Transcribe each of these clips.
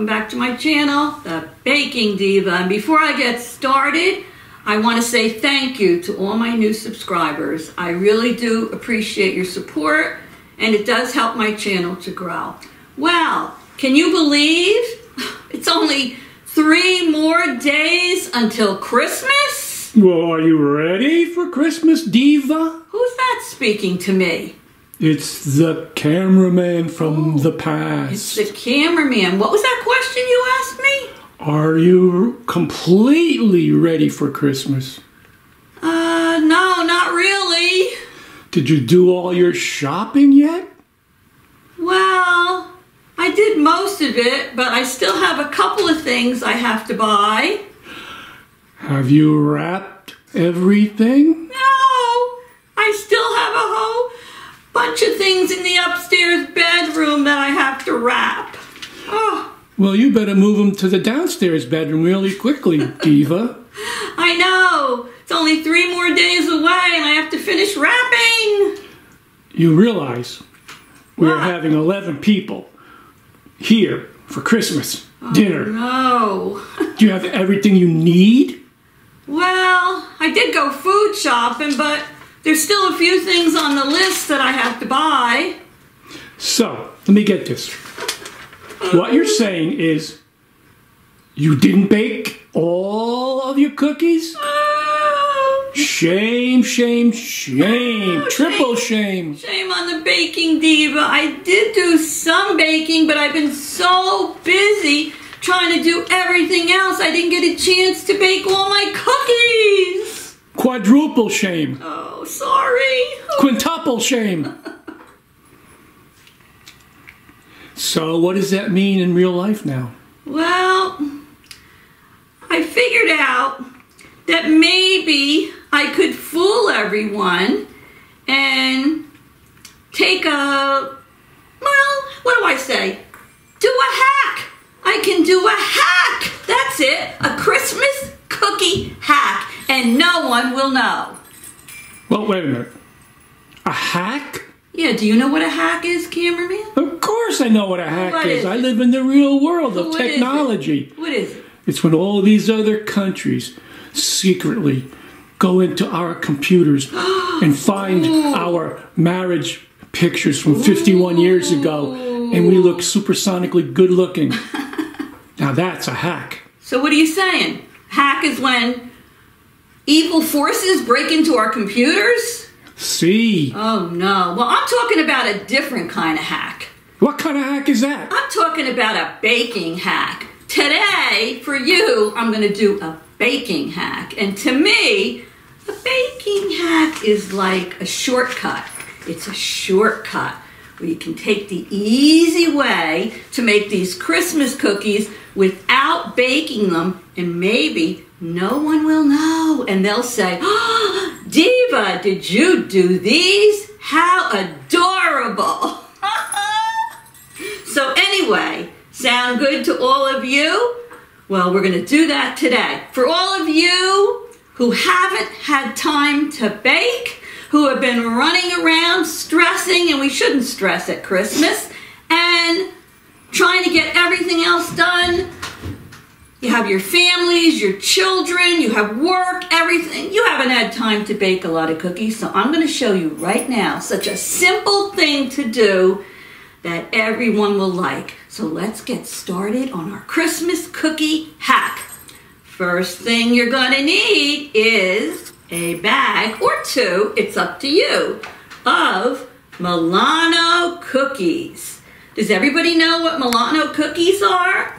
welcome back to my channel, the Baking Diva. And before I get started, I want to say thank you to all my new subscribers. I really do appreciate your support, and it does help my channel to grow. Well, can you believe it's only 3 more days until Christmas? Well, are you ready for Christmas, Diva? Who's that speaking to me? It's the cameraman from the past. It's the cameraman. What was that question you asked me? Are you completely ready for Christmas? No, not really. Did you do all your shopping yet? Well, I did most of it, but I still have a couple of things I have to buy. Have you wrapped everything? No, I still have a whole bunch of things in the upstairs bedroom that I have to wrap. Oh. Well, you better move them to the downstairs bedroom really quickly, Diva. I know. It's only 3 more days away and I have to finish wrapping. You realize we're What? having 11 people here for Christmas dinner. No. Do you have everything you need? Well, I did go food shopping, but there's still a few things on the list that I have to buy. So, let me get this. What you're saying is you didn't bake all of your cookies? Shame, shame, shame. Triple shame. Shame on the Baking Diva. I did do some baking, but I've been so busy trying to do everything else, I didn't get a chance to bake all my cookies. Quadruple shame. Oh, sorry. Quintuple shame. So what does that mean in real life now? Well, I figured out that maybe I could fool everyone and take a, well, what do I say? Do a hack. I can do a hack. That's it. A Christmas cookie hack. And no one will know. Well, wait a minute. A hack? Yeah, do you know what a hack is, cameraman? Of course I know what a hack What is I it? live in the real world of What is it? technology. What is it? It's when all of these other countries secretly go into our computers and find our marriage pictures from 51 years ago, and we look supersonically good looking. Now that's a hack. So what are you saying? Hack is when evil forces break into our computers? See? Oh no. Well, I'm talking about a different kind of hack. What kind of hack is that? I'm talking about a baking hack. Today, for you, I'm going to do a baking hack. And to me, a baking hack is like a shortcut. It's a shortcut where you can take the easy way to make these Christmas cookies without baking them, and maybe no one will know. And they'll say, "Oh, Diva, did you do these? How adorable." So anyway, sound good to all of you? Well, we're going to do that today. For all of you who haven't had time to bake, who have been running around stressing, and we shouldn't stress at Christmas, and trying to get everything else done. You have your families, your children, you have work, everything. You haven't had time to bake a lot of cookies, so I'm going to show you right now such a simple thing to do that everyone will like. So let's get started on our Christmas cookie hack. First thing you're going to need is a bag or 2, it's up to you, of Milano cookies. Does everybody know what Milano cookies are?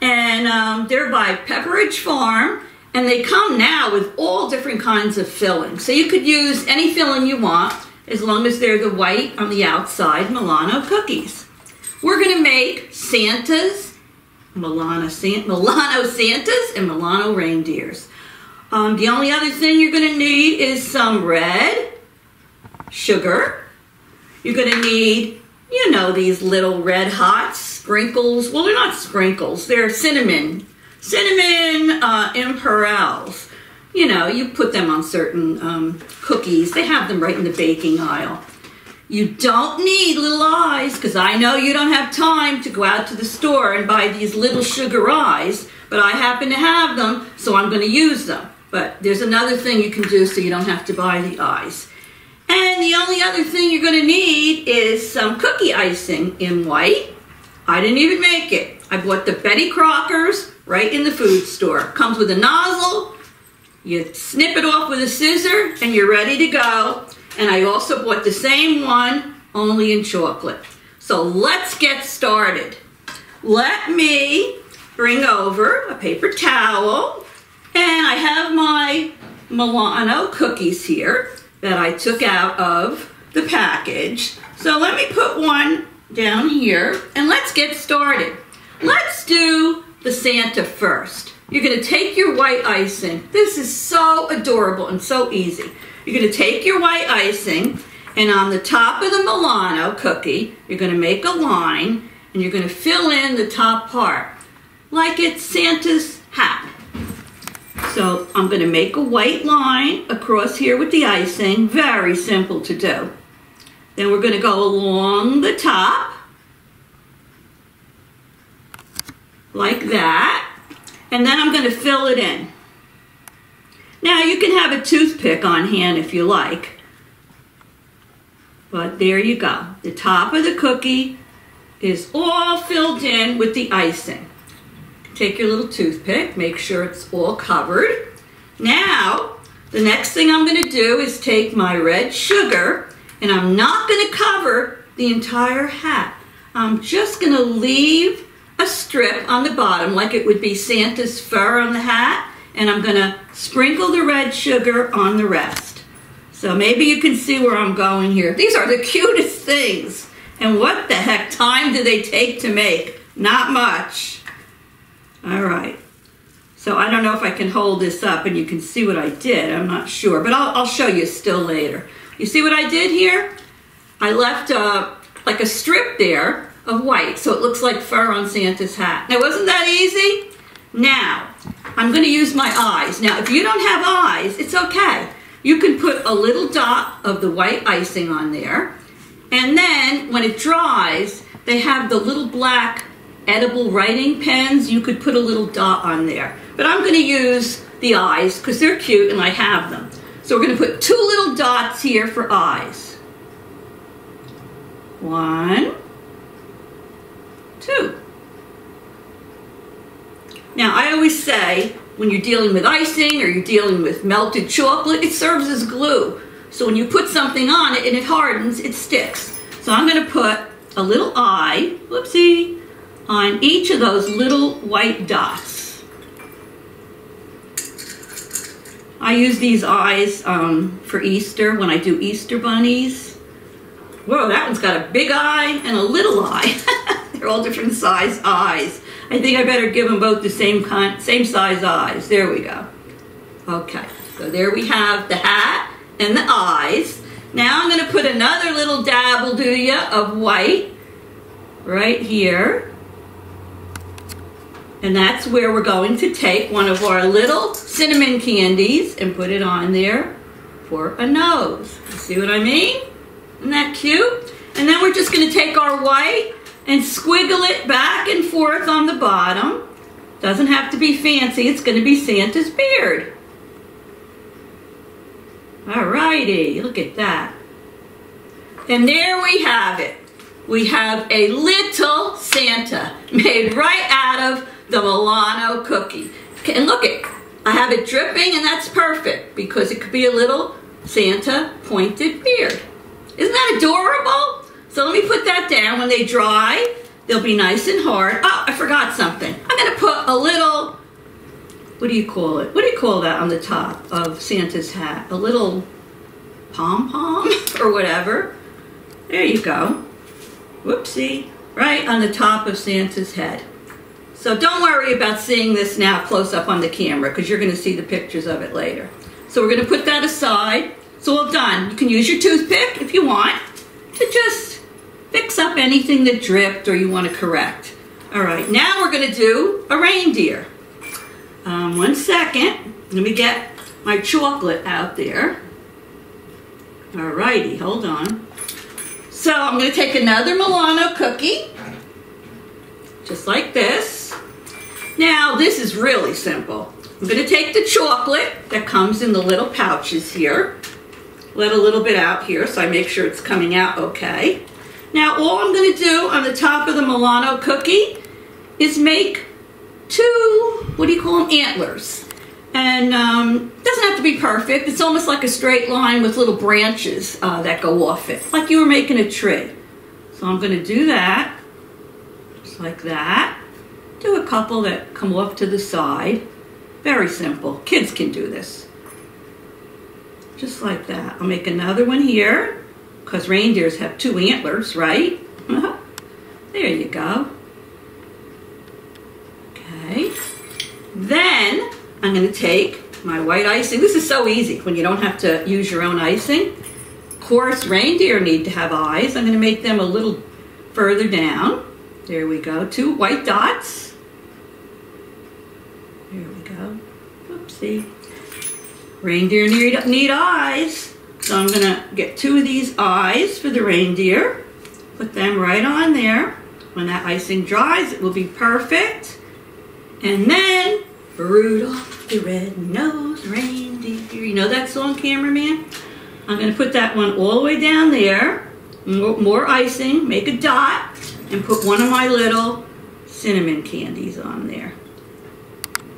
And they're by Pepperidge Farm, and they come now with all different kinds of filling. So you could use any filling you want, as long as they're the white on the outside Milano cookies. We're going to make Santas, Milano Santas, and Milano Reindeers. The only other thing you're going to need is some red sugar. You're going to need, you know, these little red hot sprinkles. Well, they're not sprinkles. They're cinnamon imperials. You know, you put them on certain cookies. They have them right in the baking aisle. You don't need little eyes, because I know you don't have time to go out to the store and buy these little sugar eyes, but I happen to have them, so I'm going to use them. But there's another thing you can do so you don't have to buy the eyes. And the only other thing you're going to need is some cookie icing in white. I didn't even make it. I bought the Betty Crocker's right in the food store. Comes with a nozzle. You snip it off with a scissor and you're ready to go. And I also bought the same one, only in chocolate. So let's get started. Let me bring over a paper towel. And I have my Milano cookies here that I took out of the package. So let me put one down here and let's get started. Let's do the Santa first. You're going to take your white icing. This is so adorable and so easy. You're going to take your white icing and on the top of the Milano cookie, you're going to make a line and you're going to fill in the top part like it's Santa's hat. So I'm going to make a white line across here with the icing. Very simple to do. Then we're going to go along the top like that. And then I'm going to fill it in. Now you can have a toothpick on hand if you like. But there you go. The top of the cookie is all filled in with the icing. Take your little toothpick, make sure it's all covered. Now, the next thing I'm going to do is take my red sugar, and I'm not going to cover the entire hat. I'm just going to leave a strip on the bottom like it would be Santa's fur on the hat, and I'm going to sprinkle the red sugar on the rest. So maybe you can see where I'm going here. These are the cutest things. And what the heck time do they take to make? Not much. All right, so I don't know if I can hold this up and you can see what I did. I'm not sure, but I'll show you still later. You see what I did here? I left like a strip there of white, so it looks like fur on Santa's hat. Now, wasn't that easy? Now, I'm going to use my eyes. Now, if you don't have eyes, it's okay. You can put a little dot of the white icing on there, and then when it dries, they have the little black edible writing pens. You could put a little dot on there. But I'm going to use the eyes because they're cute and I have them. So we're going to put 2 little dots here for eyes. 1, 2. Now I always say when you're dealing with icing or you're dealing with melted chocolate, it serves as glue. So when you put something on it and it hardens, it sticks. So I'm going to put a little eye, whoopsie, on each of those little white dots. I use these eyes for Easter when I do Easter bunnies. Whoa, that one's got a big eye and a little eye. They're all different size eyes. I think I better give them both the same size eyes. There we go. Okay, so there we have the hat and the eyes. Now I'm going to put another little dabble, do ya, of white right here. And that's where we're going to take one of our little cinnamon candies and put it on there for a nose. You see what I mean? Isn't that cute? And then we're just going to take our white and squiggle it back and forth on the bottom. Doesn't have to be fancy. It's going to be Santa's beard. Alrighty, look at that. And there we have it. We have a little Santa made right out of the Milano cookie. And look it, I have it dripping and that's perfect because it could be a little Santa pointed beard. Isn't that adorable? So let me put that down. When they dry, they'll be nice and hard. Oh, I forgot something. I'm going to put a little, what do you call it? What do you call that on the top of Santa's hat? A little pom-pom or whatever. There you go. Whoopsie. Right on the top of Santa's head. So don't worry about seeing this now close up on the camera because you're going to see the pictures of it later. So we're going to put that aside. It's all done. You can use your toothpick if you want to just fix up anything that dripped or you want to correct. All right, now we're going to do a reindeer. 1 second. Let me get my chocolate out there. All righty, hold on. So I'm going to take another Milano cookie, just like this. Now this is really simple. I'm going to take the chocolate that comes in the little pouches here, let a little bit out here so I make sure it's coming out okay. Now all I'm going to do on the top of the Milano cookie is make two, what do you call them, antlers. And it doesn't have to be perfect. It's almost like a straight line with little branches that go off it, like you were making a tree. So I'm going to do that, just like that. Do a couple that come off to the side. Very simple. Kids can do this. Just like that. I'll make another one here, because reindeers have two antlers, right? There you go. Okay. Then I'm going to take my white icing. This is so easy when you don't have to use your own icing. Of course, reindeer need to have eyes. I'm going to make them a little further down. There we go. 2 white dots. There we go. Oopsie. Reindeer need eyes. So I'm going to get 2 of these eyes for the reindeer. Put them right on there. When that icing dries, it will be perfect. And then Rudolph the red-nosed reindeer. You know that song, cameraman? I'm going to put that one all the way down there. More icing. Make a dot. And put one of my little cinnamon candies on there.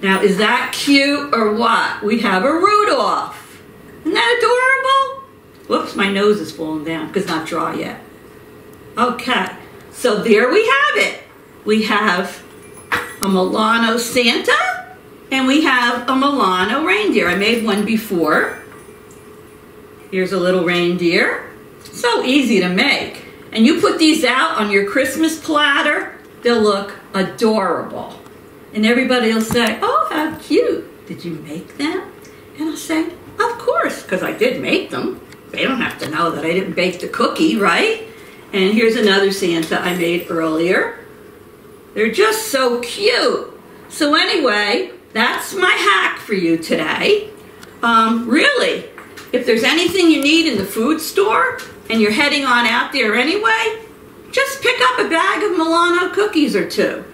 Now, is that cute or what? We have a Rudolph. Isn't that adorable? Whoops, my nose is falling down because it's not dry yet. Okay, so there we have it. We have a Milano Santa and we have a Milano reindeer. I made one before. Here's a little reindeer. So easy to make. And you put these out on your Christmas platter, they'll look adorable. And everybody will say, oh, how cute. Did you make them? And I'll say, of course, because I did make them. They don't have to know that I didn't bake the cookie, right? And here's another Santa I made earlier. They're just so cute. So anyway, that's my hack for you today. Really, if there's anything you need in the food store and you're heading on out there anyway, just pick up a bag of Milano cookies or 2.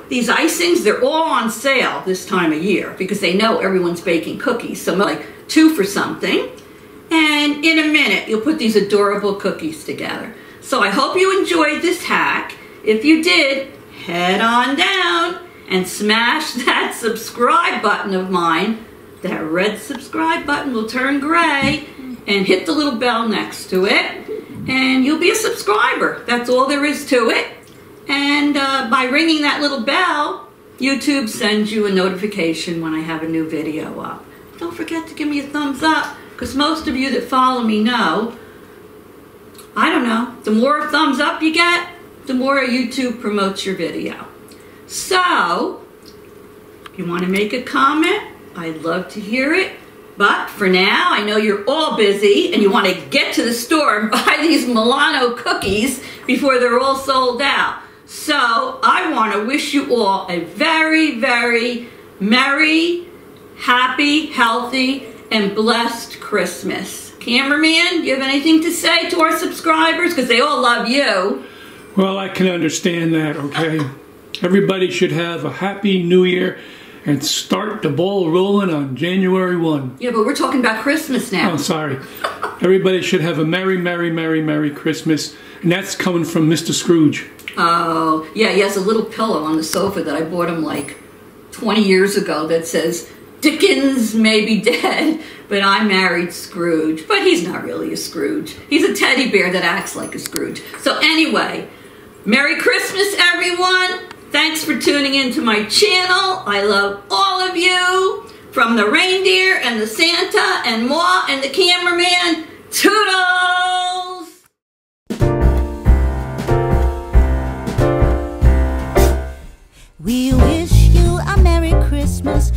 These icings, they're all on sale this time of year because they know everyone's baking cookies. So like 2 for something. And in a minute, you'll put these adorable cookies together. So I hope you enjoyed this hack. If you did, head on down and smash that subscribe button of mine. That red subscribe button will turn gray, and hit the little bell next to it. And you'll be a subscriber. That's all there is to it. And by ringing that little bell, YouTube sends you a notification when I have a new video up. Don't forget to give me a thumbs up, because most of you that follow me know, I don't know, the more thumbs up you get, the more YouTube promotes your video. So, if you want to make a comment, I'd love to hear it. But for now, I know you're all busy and you want to get to the store and buy these Milano cookies before they're all sold out. So I want to wish you all a very, very merry, happy, healthy, and blessed Christmas. Cameraman, you have anything to say to our subscribers? Because they all love you. Well, I can understand that, okay? Everybody should have a happy new year and start the ball rolling on January 1. Yeah, but we're talking about Christmas now. Oh, sorry. Everybody should have a merry, merry, merry, merry Christmas. And that's coming from Mr. Scrooge. Oh, yeah, he has a little pillow on the sofa that I bought him like 20 years ago that says, Dickens may be dead, but I married Scrooge. But he's not really a Scrooge. He's a teddy bear that acts like a Scrooge. So anyway, Merry Christmas, everyone. Thanks for tuning into my channel. I love all of you. From the reindeer and the Santa and Ma and the cameraman, toodles! We wish you a Merry Christmas.